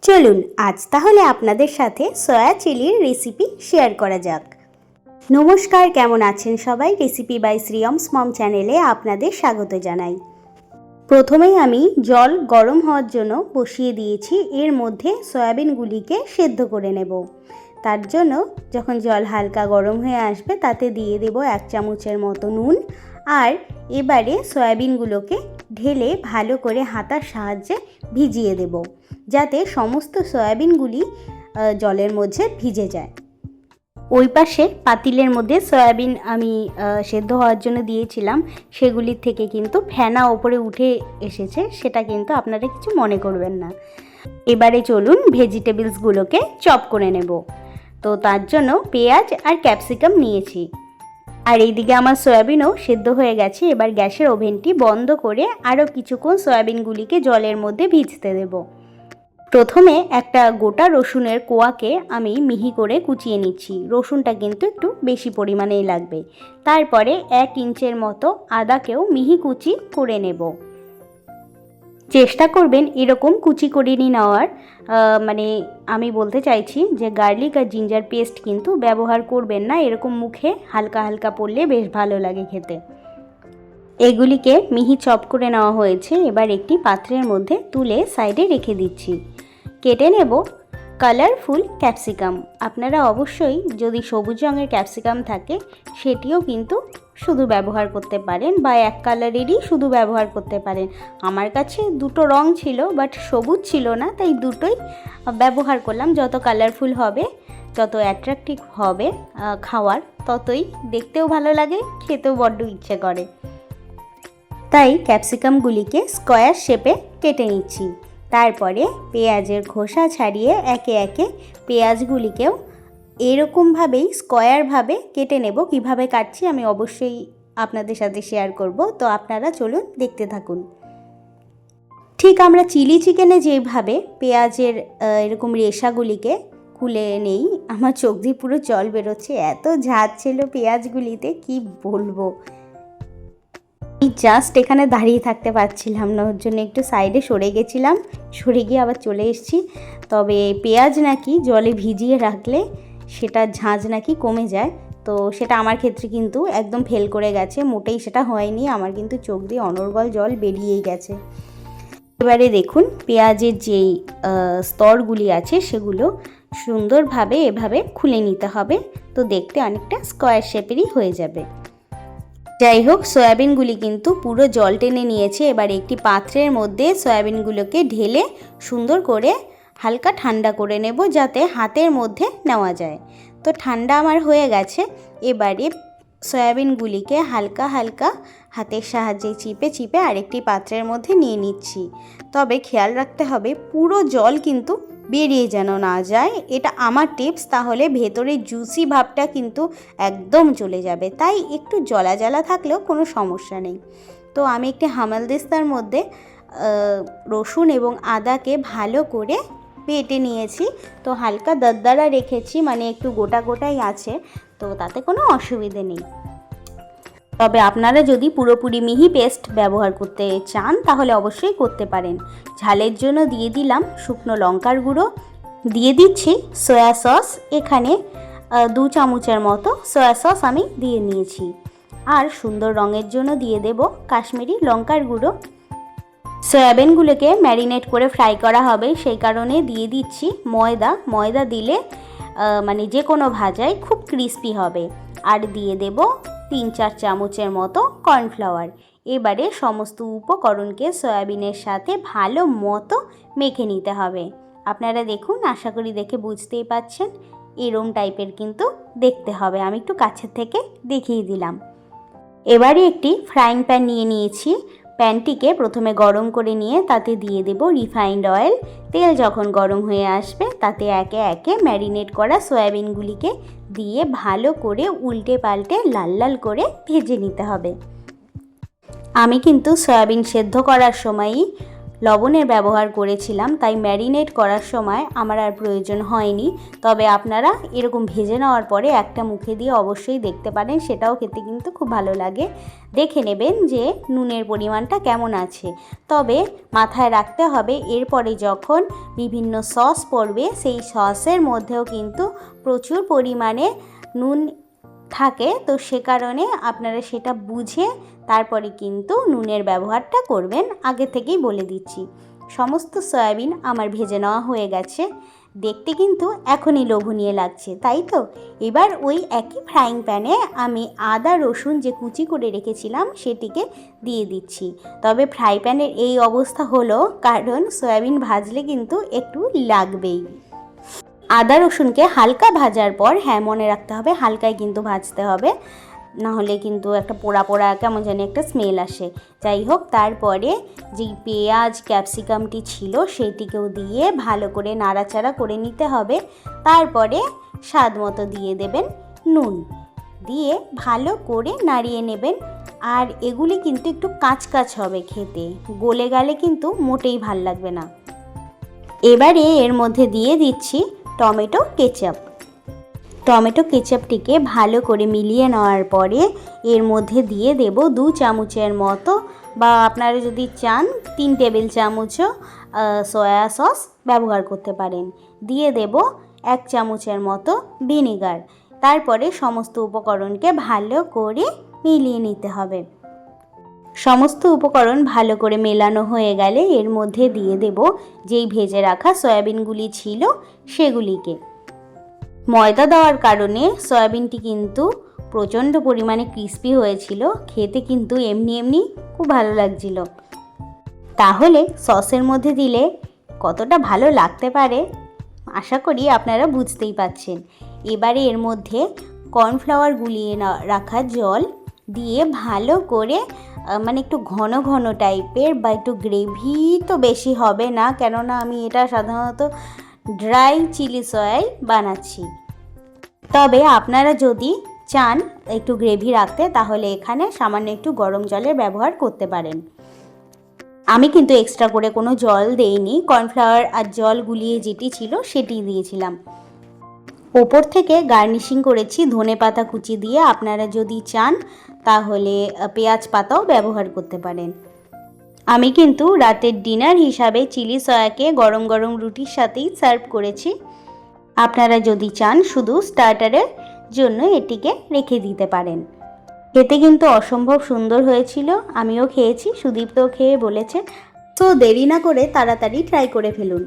চলুন আজ তাহলে আপনাদের সাথে সয়া চিলির রেসিপি শেয়ার করা যাক। নমস্কার, কেমন আছেন সবাই? রেসিপি বাই শ্রিয়মস মম চ্যানেলে আপনাদের স্বাগত জানাই। প্রথমেই আমি জল গরম হওয়ার জন্য বসিয়ে দিয়েছি। এর মধ্যে সয়াবিনগুলিকে সেদ্ধ করে নেব। তার জন্য যখন জল হালকা গরম হয়ে আসবে তাতে দিয়ে দেব 1 চামচের মতো নুন। আর এবারে সয়াবিনগুলোকে ঢেলে ভালো করে হাতার সাহায্যে ভিজিয়ে দেব, যাতে সমস্ত সয়াবিনগুলি জলের মধ্যে ভিজে যায়। ওই পাশে পাতিলের মধ্যে সয়াবিন আমি সেদ্ধ হওয়ার জন্য দিয়েছিলাম, সেগুলির থেকে কিন্তু ফেনা ওপরে উঠে এসেছে, সেটা কিন্তু আপনারা কিছু মনে করবেন না। এবারে চলুন ভেজিটেবলসগুলোকে চপ করে নেব। তো তার জন্য পেঁয়াজ আর ক্যাপসিকাম নিয়েছি। আর এইদিকে আমার সয়াবিনও সেদ্ধ হয়ে গেছে। এবার গ্যাসের ওভেনটি বন্ধ করে আরও কিছুক্ষণ সয়াবিনগুলিকে জলের মধ্যে ভিজতে দেব। প্রথমে একটা গোটা রসুনের কোয়াকে আমি মিহি করে কুচিয়ে নিচ্ছি। রসুনটা কিন্তু একটু বেশি পরিমাণেই লাগবে। তারপরে 1 ইঞ্চের মতো আদাকেও মিহি কুচি করে নেব। চেষ্টা করবেন এরকম কুচি করে নেওয়ার, মানে আমি বলতে চাইছি যে গার্লিক আর জিঞ্জার পেস্ট কিন্তু ব্যবহার করবেন না। এরকম মুখে হালকা হালকা পড়লে বেশ ভালো লাগে খেতে। এগুলিকে মিহি চপ করে নেওয়া হয়েছে। এবার একটি পাত্রের মধ্যে তুলে সাইডে রেখে দিচ্ছি। কেটে নেব কালারফুল ক্যাপসিকাম। আপনারা অবশ্যই যদি সবুজ রঙের ক্যাপসিকাম থাকে সেটিও কিন্তু শুধু ব্যবহার করতে পারেন, বা এক কালারেরই শুধু ব্যবহার করতে পারেন। আমার কাছে দুটো রং ছিল, বাট সবুজ ছিল না, তাই দুটোই ব্যবহার করলাম। যত কালারফুল হবে, যত অ্যাট্রাকটিভ হবে খাওয়ার, ততই দেখতেও ভালো লাগে, খেতেও বড্ড ইচ্ছে করে। তাই ক্যাপসিকামগুলিকে স্কোয়ার শেপে কেটে নিচ্ছি। তারপরে পেঁয়াজের খোসা ছাড়িয়ে একে একে পেঁয়াজগুলিকেও এরকমভাবেই স্কোয়ারভাবে কেটে নেব। কিভাবে কাটছি আমি অবশ্যই আপনাদের সাথে শেয়ার করব, তো আপনারা চলুন দেখতে থাকুন। ঠিক আমরা চিলি চিকেনে যেভাবে পেঁয়াজের এরকম রেশাগুলিকে খুলে নেই, আমার চোখ দিয়ে পুরো জল বেরোচ্ছে, এত ঝাঁজ ছিল পেঁয়াজগুলিতে কি বলবো। জাস্ট এখানে দাঁড়িয়ে থাকতে পারছিলাম না, ওর জন্য একটু সাইডে সরে গেছিলাম, সরে গিয়ে আবার চলে এসেছি। তবে পেঁয়াজ নাকি জলে ভিজিয়ে রাখলে সেটা ঝাঁজ নাকি কমে যায়, তো সেটা আমার ক্ষেত্রে কিন্তু একদম ফেল করে গেছে, মোটেই সেটা হয়নি। আমার কিন্তু চোখ দিয়ে অনর্গল জল বেরিয়েই গেছে। এবারে দেখুন পেঁয়াজের যেই স্তরগুলি আছে সেগুলো সুন্দরভাবে এভাবে খুলে নিতে হবে, তো দেখতে অনেকটা স্কোয়ার শেপেরই হয়ে যাবে। যাই হোক, সয়াবিনগুলি কিন্তু পুরো জল টেনে নিয়েছে। এবার একটি পাত্রের মধ্যে সয়াবিনগুলোকে ঢেলে সুন্দর করে হালকা ঠান্ডা করে নেব, যাতে হাতের মধ্যে নেওয়া যায়। তো ঠান্ডা আমার হয়ে গেছে। এবারে সয়াবিনগুলিকে হালকা হালকা হাতের সাহায্যে চিপে চিপে আরেকটি পাত্রের মধ্যে নিয়ে নিচ্ছি। তবে খেয়াল রাখতে হবে পুরো জল কিন্তু বেরিয়ে যেন না যায়, এটা আমার টিপস, তাহলে ভেতরে জুসি ভাবটা কিন্তু একদম চলে যাবে। তাই একটু জলা জলা থাকলেও কোনো সমস্যা নেই। তো আমি একটি হামালদিস্তার মধ্যে রসুন এবং আদাকে ভালো করে বেটে নিয়েছি। তো হালকা দরদরা রেখেছি, মানে একটু গোটা গোটাই আছে, তো তাতে কোনো অসুবিধে নেই। তবে আপনারা যদি পুরোপুরি মিহি পেস্ট ব্যবহার করতে চান তাহলে অবশ্যই করতে পারেন। ঝালের জন্য দিয়ে দিলাম শুকনো লঙ্কার গুঁড়ো, দিয়ে দিচ্ছি সয়া সস। এখানে 2 চামচের মতো সয়া সস আমি দিয়ে নিয়েছি। আর সুন্দর রঙের জন্য দিয়ে দেব কাশ্মীরি লঙ্কার গুঁড়ো। সয়াবিনগুলোকে ম্যারিনেট করে ফ্রাই করা হবে, সেই কারণে দিয়ে দিচ্ছি ময়দা। ময়দা দিলে মানে যে কোনো ভাজায় খুব ক্রিস্পি হবে। আর দিয়ে দেব 3-4 চামচের মতো কর্নফ্লাওয়ার। এবারে সমস্ত উপকরণকে সয়াবিনের সাথে ভালো মতো মেখে নিতে হবে। আপনারা দেখুন, আশা করি দেখে বুঝতেই পাচ্ছেন এরম টাইপের কিন্তু দেখতে হবে। আমি একটু কাছের থেকে দেখিয়ে দিলাম। এবারে একটি ফ্রাইং প্যান নিয়ে নিয়েছি। প্যানটিকে প্রথমে গরম করে নিয়ে তাতে দিয়ে দেব রিফাইন্ড অয়েল। তেল যখন গরম হয়ে আসবে তাতে একে একে ম্যারিনেট করা সয়াবিনগুলিকে দিয়ে ভালো করে উল্টে পাল্টে লাল লাল করে ভেজে নিতে হবে। আমি কিন্তু সয়াবিন সেদ্ধ করার সময়ই লবণের ব্যবহার করেছিলাম, তাই ম্যারিনেট করার সময় আমার আর প্রয়োজন হয়নি। তবে আপনারা এরকম ভেজে নেওয়ার পরে একটা মুখে দিয়ে অবশ্যই দেখতে পারেন, সেটাও খেতে কিন্তু খুব ভালো লাগে। দেখে নেবেন যে নুনের পরিমাণটা কেমন আছে। তবে মাথায় রাখতে হবে এরপরে যখন বিভিন্ন সস পড়বে সেই সসের মধ্যেও কিন্তু প্রচুর পরিমাণে নুন থাকে, তো সে কারণে আপনারা সেটা বুঝে তারপরে কিন্তু নুনের ব্যবহারটা করবেন। আগে থেকেই বলে দিচ্ছি। সমস্ত সয়াবিন আমার ভেজে নেওয়া হয়ে গেছে, দেখতে কিন্তু এখনই লোভনীয় লাগছে, তাই তো? এবার ওই একই ফ্রাইং প্যানে আমি আদা রসুন যে কুচি করে রেখেছিলাম সেটিকে দিয়ে দিচ্ছি। তবে ফ্রাই প্যানের এই অবস্থা হলো কারণ সয়াবিন ভাজলে কিন্তু একটু লাগবেই। আদা রসুনকে হালকা ভাজার পর, হ্যাঁ মনে রাখতে হবে হালকায় কিন্তু ভাজতে হবে, নাহলে কিন্তু একটা পোড়া পোড়া কেমন জানি একটা স্মেল আসে। যাই হোক, তারপরে যেই পেঁয়াজ ক্যাপসিকামটি ছিল সেটিকেও দিয়ে ভালো করে নাড়াচাড়া করে নিতে হবে। তারপরে স্বাদ মতো দিয়ে দেবেন নুন, দিয়ে ভালো করে নাড়িয়ে নেবেন। আর এগুলি কিন্তু একটু কাঁচ কাঁচ হবে খেতে, গলে গেলে কিন্তু মোটেই ভাল লাগবে না। এবারে এর মধ্যে দিয়ে দিচ্ছি টমেটো কেচাপ। টমেটো কেচাপটিকে ভালো করে মিলিয়ে নেওয়ার পরে এর মধ্যে দিয়ে দেব 2 চামচের মতো, বা আপনারা যদি চান 3 টেবিল চামচও সয়া সস ব্যবহার করতে পারেন। দিয়ে দেব 1 চামচের মতো ভিনেগার। তারপরে সমস্ত উপকরণকে ভালো করে মিলিয়ে নিতে হবে। সমস্ত উপকরণ ভালো করে মেলানো হয়ে গেলে এর মধ্যে দিয়ে দেব যেই ভেজে রাখা সয়াবিনগুলি ছিল সেগুলিকে। ময়দা দেওয়ার কারণে সয়াবিনটি কিন্তু প্রচণ্ড পরিমাণে ক্রিস্পি হয়েছিল, খেতে কিন্তু এমনি এমনি খুব ভালো লাগছিল। তাহলে সসের মধ্যে দিলে কতটা ভালো লাগতে পারে আশা করি আপনারা বুঝতেই পাচ্ছেন। এবারে এর মধ্যে কর্নফ্লাওয়ার গুলিয়ে রাখা জল দিয়ে ভালো করে মানে একটু ঘন ঘন টাইপের, বা একটু গ্রেভি তো বেশি হবে না, কেননা আমি এটা সাধারণত ড্রাই চিলি সয়াই বানাচ্ছি। তবে আপনারা যদি চান একটু গ্রেভি রাখতে তাহলে এখানে সামান্য একটু গরম জলের ব্যবহার করতে পারেন। আমি কিন্তু এক্সট্রা করে কোনো জল দেইনি, কর্নফ্লাওয়ার আর জল গুলিয়ে যেটি ছিল সেটি দিয়েছিলাম। ওপর থেকে গার্নিশিং করেছি ধনেপাতা কুচি দিয়ে, আপনারা যদি চান তাহলে পেঁয়াজ পাতাও ব্যবহার করতে পারেন। আমি কিন্তু রাতের ডিনার হিসাবে চিলি সয়াকে গরম গরম রুটির সাথেই সার্ভ করেছি। আপনারা যদি চান শুধু স্টার্টারের জন্য এটিকে রেখে দিতে পারেন। খেতে কিন্তু অসম্ভব সুন্দর হয়েছিল, আমিও খেয়েছি, সুদীপ্তও খেয়ে বলেছে। তো দেরি না করে তাড়াতাড়ি ট্রাই করে ফেলুন।